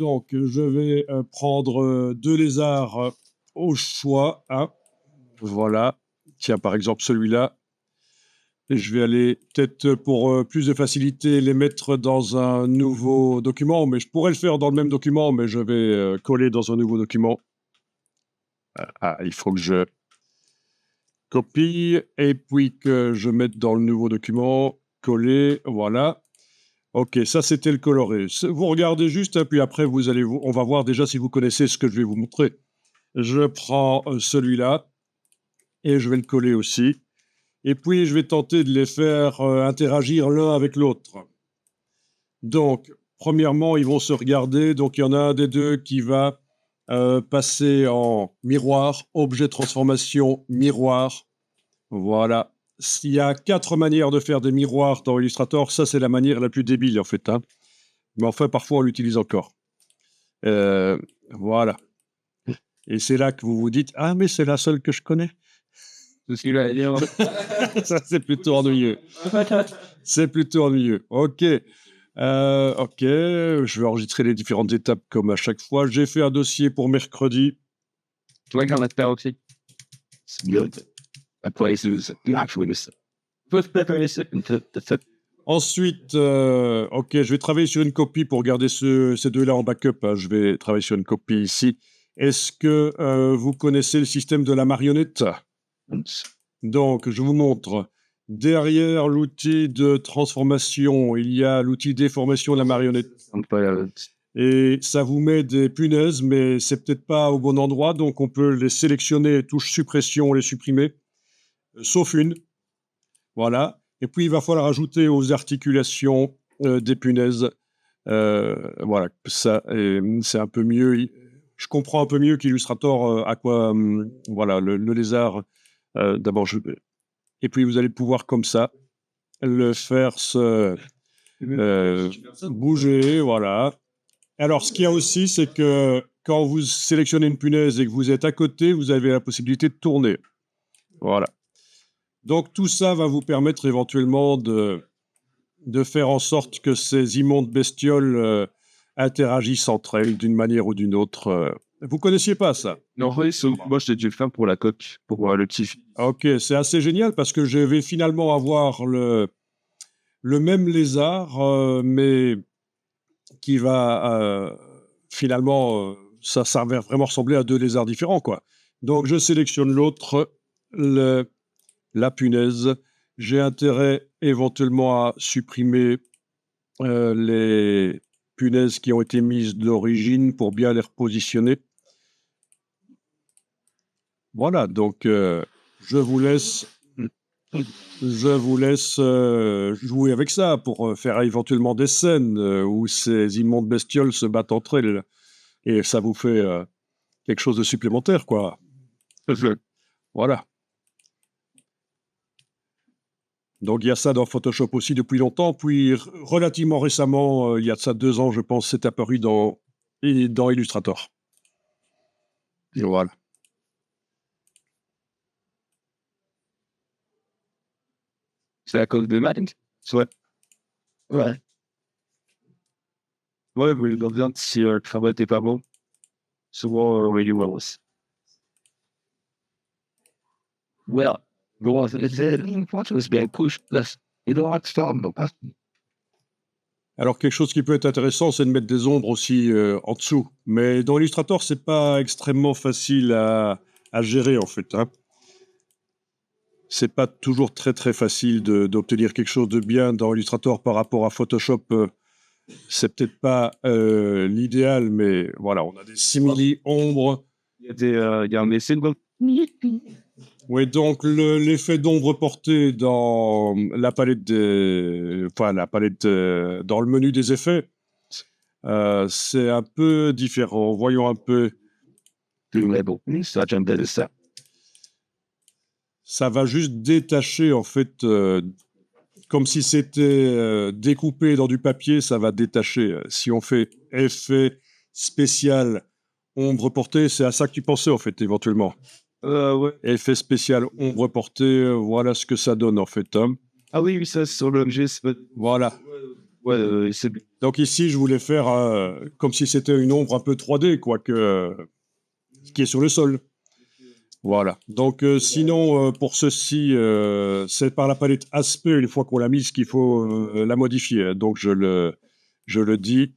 Donc, je vais prendre deux lézards au choix. Hein. Voilà. Tiens, par exemple, celui-là. Et je vais aller, peut-être pour plus de facilité, les mettre dans un nouveau document. Mais je pourrais le faire dans le même document, mais je vais coller dans un nouveau document. Il faut que je copie et puis que je mette dans le nouveau document. Coller, voilà. Ok, ça c'était le coloré. Vous regardez juste, hein, puis après on va voir déjà si vous connaissez ce que je vais vous montrer. Je prends celui-là et je vais le coller aussi. Et puis je vais tenter de les faire interagir l'un avec l'autre. Donc, premièrement, ils vont se regarder. Donc, il y en a un des deux qui va passer en miroir, objet de transformation, miroir. Voilà. Il y a 4 manières de faire des miroirs dans Illustrator. Ça, c'est la manière la plus débile, en fait. Hein. Mais enfin, parfois, on l'utilise encore. Voilà. Et c'est là que vous vous dites « Ah, mais c'est la seule que je connais. » Ça, c'est plutôt ennuyeux. C'est plutôt ennuyeux. OK. OK. Je vais enregistrer les différentes étapes comme à chaque fois. J'ai fait un dossier pour mercredi. Toi, quand on te fait aussi. Ensuite, OK, je vais travailler sur une copie pour garder ces deux-là en backup. Hein. Je vais travailler sur une copie ici. Est-ce que vous connaissez le système de la marionnette? Donc, je vous montre. Derrière l'outil de transformation, il y a l'outil déformation de la marionnette. Et ça vous met des punaises, mais c'est peut-être pas au bon endroit. Donc, on peut les sélectionner, touche suppression, les supprimer, sauf une. Voilà. Et puis, il va falloir ajouter aux articulations des punaises. Voilà, ça, c'est un peu mieux. Je comprends un peu mieux qu'Illustrator à quoi, voilà, le lézard. D'abord, et puis vous allez pouvoir comme ça le faire se bouger, voilà. Alors, ce qu'il y a aussi, c'est que quand vous sélectionnez une punaise et que vous êtes à côté, vous avez la possibilité de tourner. Voilà. Donc, tout ça va vous permettre éventuellement de faire en sorte que ces immondes bestioles interagissent entre elles d'une manière ou d'une autre. Vous connaissiez pas ça? Non, oui, moi, je l'ai dû faire pour la coque, pour le petit. Ok, c'est assez génial parce que je vais finalement avoir le même lézard, mais qui va finalement, ça va vraiment ressembler à deux lézards différents, quoi. Donc, je sélectionne l'autre, la punaise. J'ai intérêt éventuellement à supprimer les punaises qui ont été mises d'origine pour bien les repositionner. Voilà, donc je vous laisse jouer avec ça pour faire éventuellement des scènes où ces immondes bestioles se battent entre elles. Et ça vous fait quelque chose de supplémentaire, quoi. Voilà. Donc, il y a ça dans Photoshop aussi depuis longtemps. Puis, relativement récemment, il y a de ça 2 ans, je pense, c'est apparu dans Illustrator. Et voilà. C'est à cause de Matt. Ouais. Ouais. Ouais, mais dans bien, si le travail n'était pas bon, souvent, really well. Well, was it was being pushed less. You don't want to stop them. Alors, quelque chose qui peut être intéressant, c'est de mettre des ombres aussi en dessous. Mais dans Illustrator, c'est pas extrêmement facile à gérer, en fait. Hein. C'est pas toujours très, très facile d'obtenir quelque chose de bien dans Illustrator par rapport à Photoshop. C'est peut-être pas l'idéal, mais voilà, on a des simili-ombres. Il y a un essai de Oui, donc l'effet d'ombre porté dans la palette dans le menu des effets, c'est un peu différent. Voyons un peu. Ça va juste détacher, en fait, comme si c'était découpé dans du papier, ça va détacher. Si on fait effet spécial ombre portée, c'est à ça que tu pensais, en fait, éventuellement. ouais. Effet spécial ombre portée, voilà ce que ça donne, en fait. Hein. Ah oui, ça, sur l'objet, c'est pas... Voilà. Ouais, c'est Donc ici, je voulais faire comme si c'était une ombre un peu 3D, quoi, qui est sur le sol. Voilà. Donc sinon, pour ceci, c'est par la palette aspect, une fois qu'on l'a mise, qu'il faut la modifier. Donc je le dis.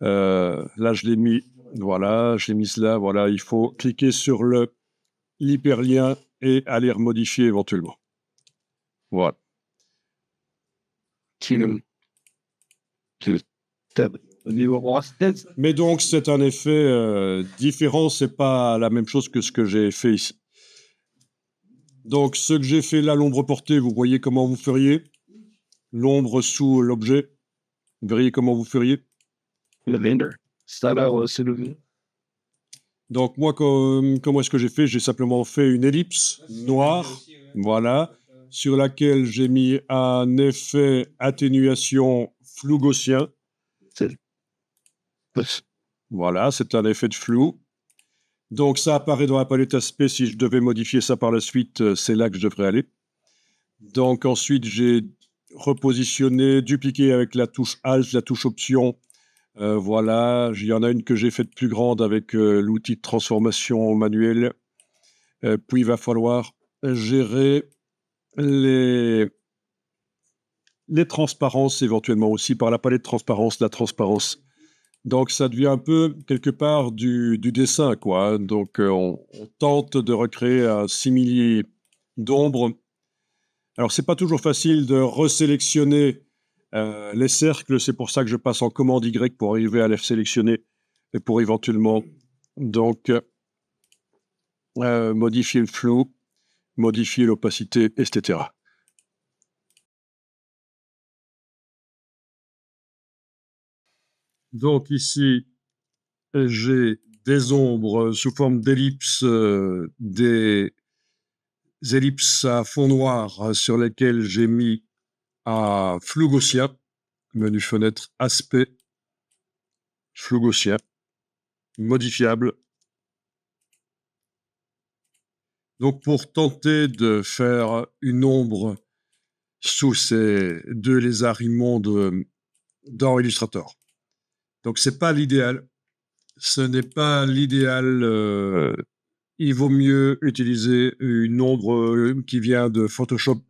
Là, je l'ai mis. Voilà, je l'ai mise là. Voilà, il faut cliquer sur l'hyperlien et aller remodifier éventuellement. Voilà. Kingdom to step the new lost dance. Mais donc, c'est un effet différent. C'est pas la même chose que ce que j'ai fait ici. Donc, ce que j'ai fait là, l'ombre portée, vous voyez comment vous feriez. L'ombre sous l'objet, vous verriez comment vous feriez. The vendor. Start out with the Donc, moi, comment est-ce que j'ai fait? J'ai simplement fait une ellipse noire, voilà, sur laquelle j'ai mis un effet atténuation flou gaussien. push. Voilà, c'est un effet de flou. Donc, ça apparaît dans la palette aspect. Si je devais modifier ça par la suite, c'est là que je devrais aller. Donc, ensuite, j'ai repositionné, dupliqué avec la touche Alt, la touche Option. Voilà, il y en a une que j'ai faite plus grande avec l'outil de transformation manuel. Puis, il va falloir gérer les transparences éventuellement aussi par la palette de transparence, la transparence. Donc, ça devient un peu, quelque part, du dessin, quoi. Donc, on tente de recréer un simili d'ombre. Alors, c'est pas toujours facile de resélectionner les cercles. C'est pour ça que je passe en commande Y pour arriver à les sélectionner et pour éventuellement, donc, modifier le flou, modifier l'opacité, etc. Donc, ici, j'ai des ombres sous forme d'ellipses, des ellipses à fond noir sur lesquelles j'ai mis un flou gaussien, menu fenêtre aspect, flou gaussien, modifiable. Donc pour tenter de faire une ombre sous ces deux lézards immondes dans Illustrator. Donc c'est pas l'idéal. Ce n'est pas l'idéal. Il vaut mieux utiliser une ombre qui vient de Photoshop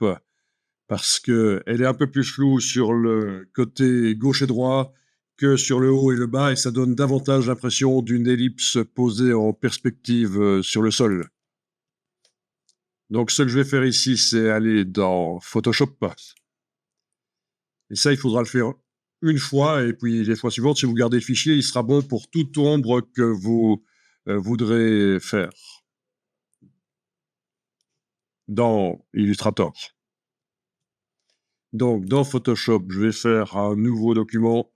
parce qu'elle est un peu plus floue sur le côté gauche et droit que sur le haut et le bas, et ça donne davantage l'impression d'une ellipse posée en perspective sur le sol. Donc ce que je vais faire ici, c'est aller dans Photoshop. Et ça, il faudra le faire une fois, et puis les fois suivantes, si vous gardez le fichier, il sera bon pour toute ombre que vous voudrez faire dans Illustrator. Donc, dans Photoshop, je vais faire un nouveau document.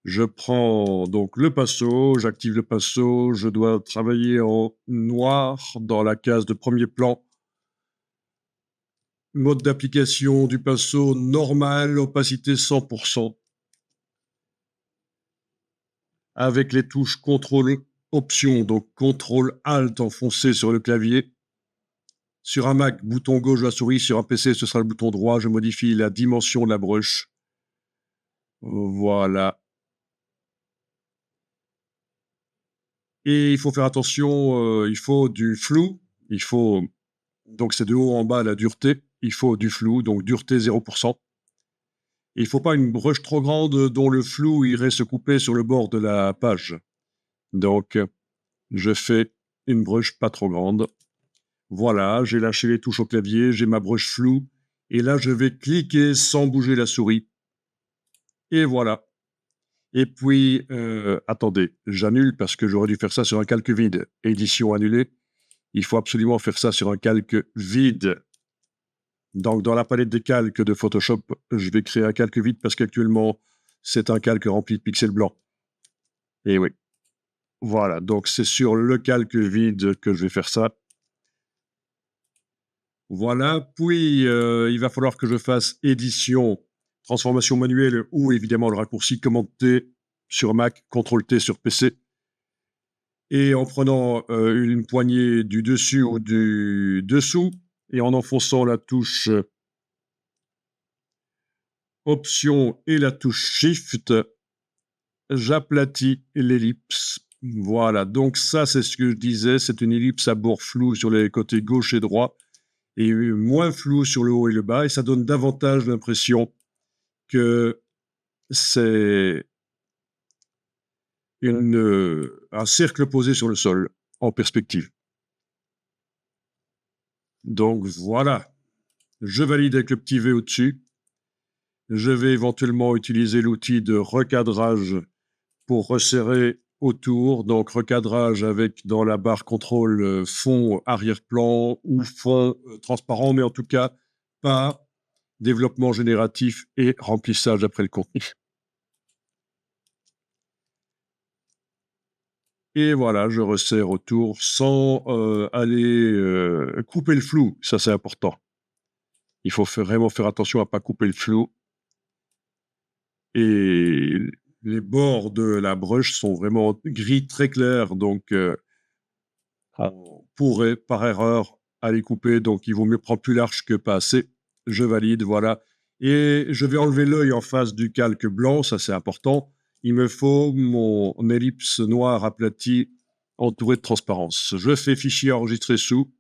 Je prends donc le pinceau, j'active le pinceau, je dois travailler en noir dans la case de premier plan. Mode d'application du pinceau normal, opacité 100%. Avec les touches CTRL Option, donc CTRL Alt enfoncé sur le clavier. Sur un Mac, bouton gauche de la souris, sur un PC, ce sera le bouton droit. Je modifie la dimension de la brush. Voilà. Et il faut faire attention, il faut du flou. Il faut, donc c'est de haut en bas la dureté. Il faut du flou, donc dureté 0%. Et il ne faut pas une brush trop grande dont le flou irait se couper sur le bord de la page. Donc, je fais une brush pas trop grande. Voilà, j'ai lâché les touches au clavier, j'ai ma brush floue, et là, je vais cliquer sans bouger la souris. Et voilà. Et puis, attendez, j'annule parce que j'aurais dû faire ça sur un calque vide. Édition annulée. Il faut absolument faire ça sur un calque vide. Donc, dans la palette des calques de Photoshop, je vais créer un calque vide parce qu'actuellement, c'est un calque rempli de pixels blancs. Et oui. Voilà, donc c'est sur le calque vide que je vais faire ça. Voilà, puis il va falloir que je fasse édition, transformation manuelle ou évidemment le raccourci commande T sur Mac, CTRL T sur PC. Et en prenant une poignée du dessus ou du dessous, et en enfonçant la touche Option et la touche Shift, j'aplatis l'ellipse. Voilà, donc ça, c'est ce que je disais, c'est une ellipse à bord flou sur les côtés gauche et droit, et moins flou sur le haut et le bas, et ça donne davantage l'impression que c'est un cercle posé sur le sol, en perspective. Donc voilà, je valide avec le petit V au-dessus. Je vais éventuellement utiliser l'outil de recadrage pour resserrer autour. Donc recadrage avec dans la barre contrôle fond arrière-plan ou fond transparent, mais en tout cas pas développement génératif et remplissage après le contenu. Et voilà, je resserre autour sans aller couper le flou. Ça, c'est important. Il faut vraiment faire attention à ne pas couper le flou. Et les bords de la brush sont vraiment gris très clairs, donc on pourrait par erreur aller couper, donc il vaut mieux prendre plus large que pas assez. Je valide, voilà. Et je vais enlever l'œil en face du calque blanc, ça c'est important. Il me faut mon ellipse noire aplatie entourée de transparence. Je fais fichier enregistrer sous.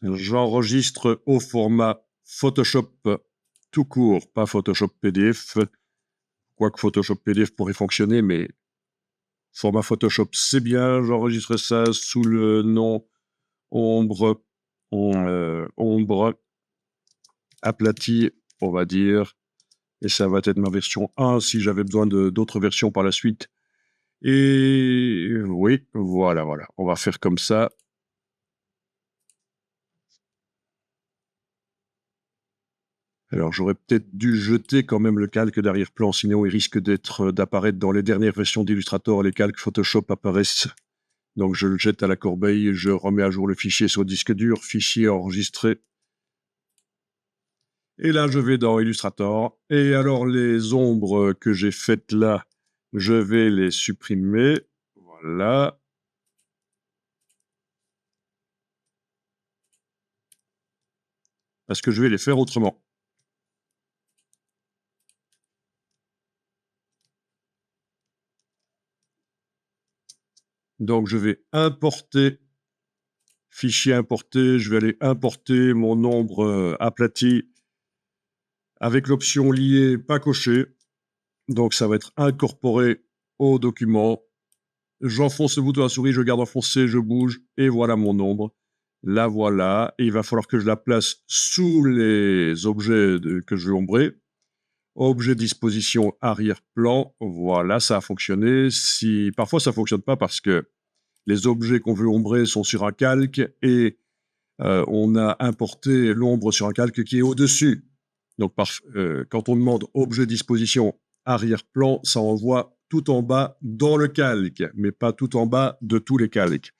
J'enregistre au format Photoshop tout court, pas Photoshop PDF. Quoique Photoshop PDF pourrait fonctionner, mais format Photoshop, c'est bien. J'enregistre ça sous le nom ombre aplati, on va dire. Et ça va être ma version 1 si j'avais besoin d'autres versions par la suite. Et oui, voilà. On va faire comme ça. Alors, j'aurais peut-être dû jeter quand même le calque d'arrière-plan, sinon il risque d'apparaître dans les dernières versions d'Illustrator. Les calques Photoshop apparaissent. Donc, je le jette à la corbeille, je remets à jour le fichier sur le disque dur, fichier enregistré. Et là, je vais dans Illustrator. Et alors, les ombres que j'ai faites là, je vais les supprimer. Voilà. Parce que je vais les faire autrement. Donc, je vais importer, fichier importé, je vais aller importer mon ombre aplati avec l'option liée pas cochée. Donc, ça va être incorporé au document. J'enfonce le bouton à la souris, je garde enfoncé, je bouge, et voilà mon ombre. La voilà. Et il va falloir que je la place sous les objets que je veux ombrer. Objet disposition arrière-plan. Voilà, ça a fonctionné. Parfois, ça ne fonctionne pas parce que les objets qu'on veut ombrer sont sur un calque et on a importé l'ombre sur un calque qui est au-dessus. Donc, quand on demande objet disposition arrière-plan, ça envoie tout en bas dans le calque, mais pas tout en bas de tous les calques.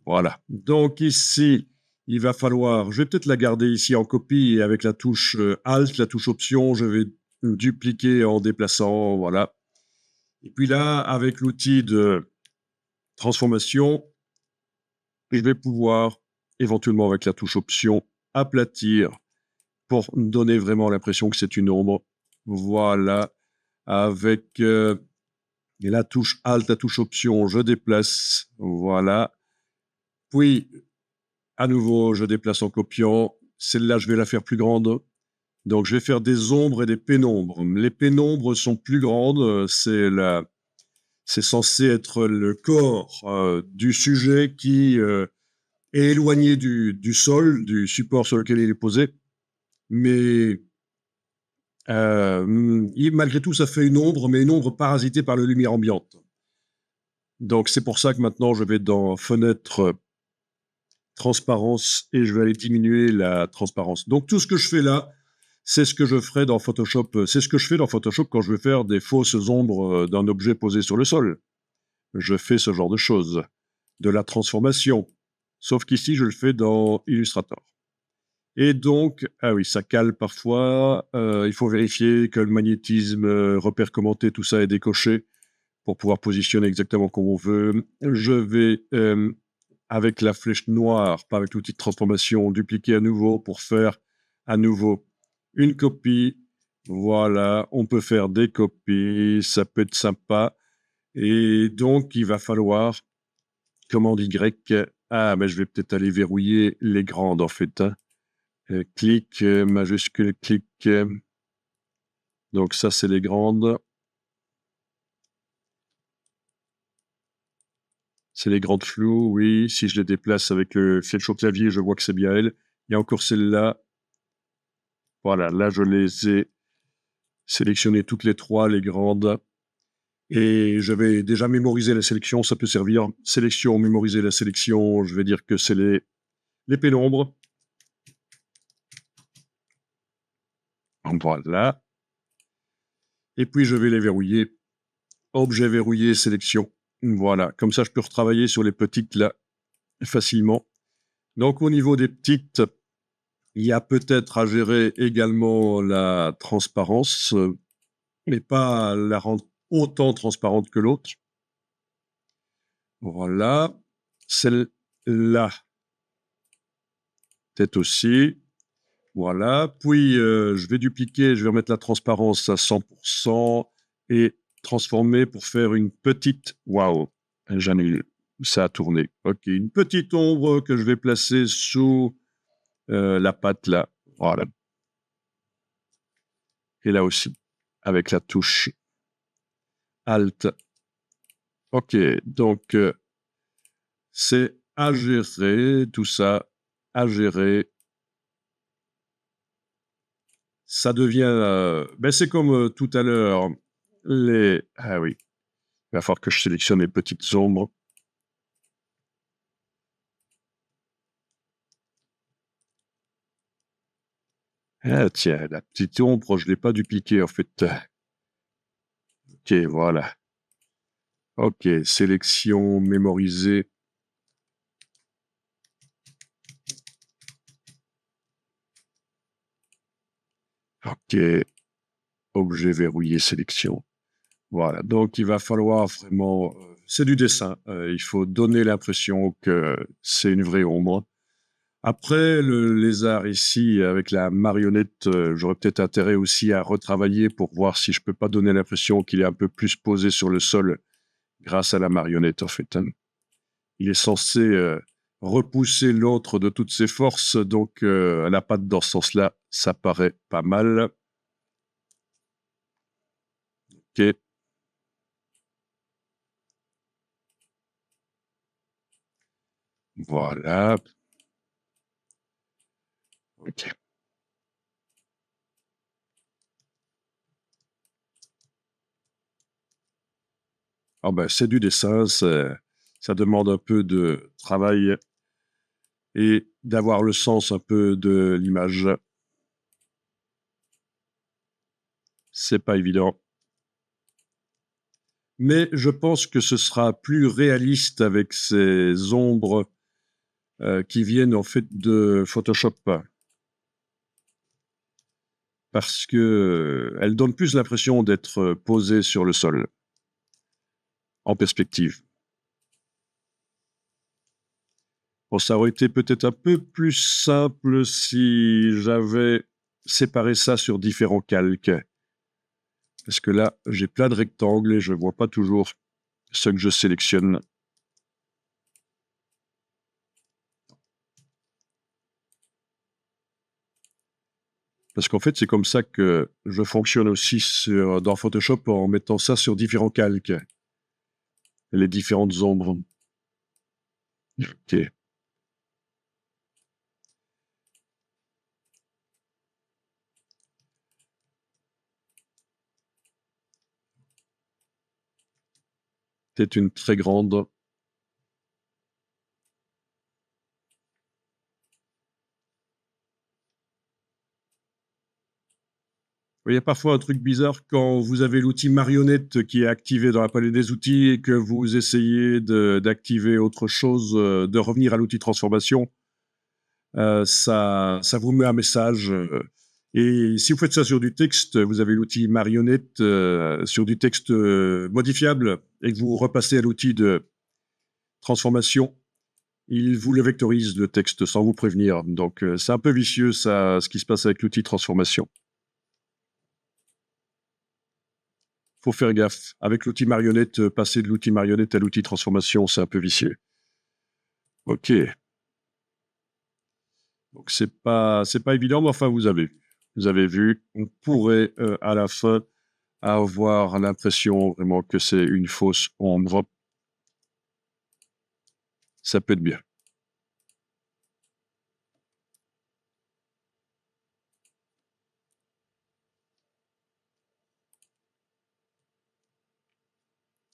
Voilà. Donc ici, il va falloir, je vais peut-être la garder ici en copie et avec la touche Alt, la touche Option, je vais dupliquer en déplaçant, voilà. Et puis là, avec l'outil de transformation, je vais pouvoir, éventuellement avec la touche Option, aplatir pour donner vraiment l'impression que c'est une ombre. Voilà. Avec la touche Alt, la touche Option, je déplace, voilà. Puis, à nouveau, je déplace en copiant. Celle-là, je vais la faire plus grande. Donc, je vais faire des ombres et des pénombres. Les pénombres sont plus grandes. C'est censé être le corps du sujet qui est éloigné du sol, du support sur lequel il est posé. Mais malgré tout, ça fait une ombre, mais une ombre parasitée par la lumière ambiante. Donc, c'est pour ça que maintenant, je vais dans Fenêtre, transparence, et je vais aller diminuer la transparence. Donc, tout ce que je fais là, c'est ce que je ferai dans Photoshop. C'est ce que je fais dans Photoshop quand je veux faire des fausses ombres d'un objet posé sur le sol. Je fais ce genre de choses. De la transformation. Sauf qu'ici, je le fais dans Illustrator. Et donc, ah oui, ça cale parfois. Il faut vérifier que le magnétisme, repère commenté, tout ça est décoché pour pouvoir positionner exactement comme on veut. Je vais avec la flèche noire, pas avec l'outil de transformation, dupliquer à nouveau pour faire à nouveau une copie. Voilà, on peut faire des copies, ça peut être sympa. Et donc, il va falloir, commande Y. Ah, mais je vais peut-être aller verrouiller les grandes en fait, hein. Clic, majuscule, clic. Donc ça, c'est les grandes. C'est les grandes floues, oui. Si je les déplace avec le flèche au clavier, je vois que c'est bien elles. Il y a encore celle-là. Voilà, là, je les ai sélectionnées toutes les trois, les grandes. Et j'avais déjà mémorisé la sélection, ça peut servir. Sélection, mémoriser la sélection, je vais dire que c'est les pénombres. Voilà. Et puis, je vais les verrouiller. Objet verrouillé, sélection. Voilà. Comme ça, je peux retravailler sur les petites là facilement. Donc, au niveau des petites, il y a peut-être à gérer également la transparence, mais pas la rendre autant transparente que l'autre. Voilà. Celle-là, peut-être aussi. Voilà. Puis, je vais dupliquer, je vais remettre la transparence à 100% et transformer pour faire une petite... Waouh, j'annule. Ça a tourné. OK, une petite ombre que je vais placer sous la patte là. Voilà. Et là aussi, avec la touche Alt. OK, donc c'est à gérer, tout ça, à gérer. Ça devient... ben c'est comme tout à l'heure, les... Ah oui, il va falloir que je sélectionne les petites ombres. Ah tiens, la petite ombre, je ne l'ai pas dupliquée en fait. OK, voilà. OK, sélection, mémoriser. OK, objet verrouillé, sélection. Voilà, donc il va falloir vraiment... c'est du dessin, il faut donner l'impression que c'est une vraie ombre. Après, le lézard ici, avec la marionnette, j'aurais peut-être intérêt aussi à retravailler pour voir si je peux pas donner l'impression qu'il est un peu plus posé sur le sol grâce à la marionnette, en fait, hein. Il est censé repousser l'autre de toutes ses forces, donc la patte dans ce sens-là, ça paraît pas mal. OK. Voilà. OK. Ah ben, c'est du dessin, ça demande un peu de travail et d'avoir le sens un peu de l'image. C'est pas évident. Mais je pense que ce sera plus réaliste avec ces ombres qui viennent en fait de Photoshop. Parce que elles donnent plus l'impression d'être posées sur le sol, en perspective. Bon, ça aurait été peut-être un peu plus simple si j'avais séparé ça sur différents calques. Parce que là, j'ai plein de rectangles et je ne vois pas toujours ce que je sélectionne. Parce qu'en fait, c'est comme ça que je fonctionne aussi dans Photoshop en mettant ça sur différents calques. Les différentes ombres. OK. C'est une très grande. Il y a parfois un truc bizarre quand vous avez l'outil marionnette qui est activé dans la palette des outils et que vous essayez d'activer autre chose, de revenir à l'outil transformation. Ça vous met un message. Et si vous faites ça sur du texte, vous avez l'outil marionnette sur du texte modifiable et que vous repassez à l'outil de transformation, il vous le vectorise le texte sans vous prévenir. Donc c'est un peu vicieux ça, ce qui se passe avec l'outil transformation. Faut faire gaffe. Avec l'outil marionnette, passer de l'outil marionnette à l'outil transformation, c'est un peu vicieux. Ok. Donc c'est pas évident, mais enfin vous avez vu. On pourrait à la fin avoir l'impression vraiment que c'est une fausse ombre. Ça peut être bien.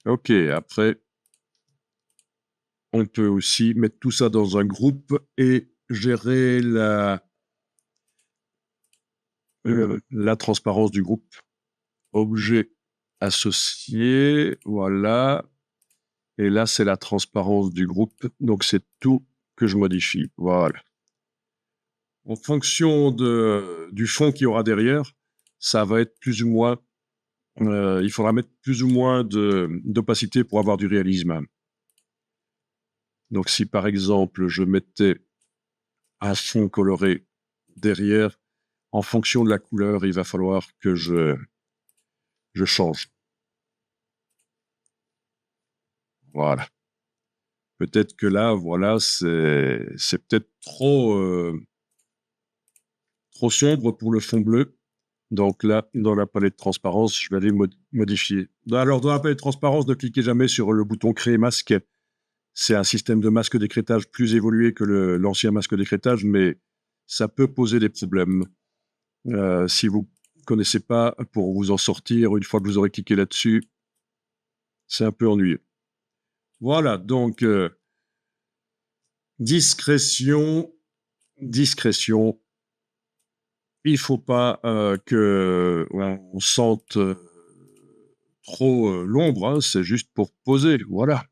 Ok, après, on peut aussi mettre tout ça dans un groupe et gérer la transparence du groupe. Objet associé, voilà. Et là, c'est la transparence du groupe. Donc, c'est tout que je modifie. Voilà. En fonction du fond qu'il y aura derrière, ça va être plus ou moins... il faudra mettre plus ou moins d'opacité pour avoir du réalisme. Donc, si par exemple, je mettais un fond coloré derrière, en fonction de la couleur, il va falloir que je change. Voilà. Peut-être que là, voilà, c'est peut-être trop sombre pour le fond bleu. Donc là, dans la palette de transparence, je vais aller modifier. Alors, dans la palette de transparence, ne cliquez jamais sur le bouton Créer masque. C'est un système de masque d'écrêtage plus évolué que l'ancien masque d'écrêtage, mais ça peut poser des problèmes. Si vous ne connaissez pas, pour vous en sortir, une fois que vous aurez cliqué là-dessus, c'est un peu ennuyeux. Voilà, donc discrétion. Il ne faut pas qu'on sente trop l'ombre, hein, c'est juste pour poser, voilà.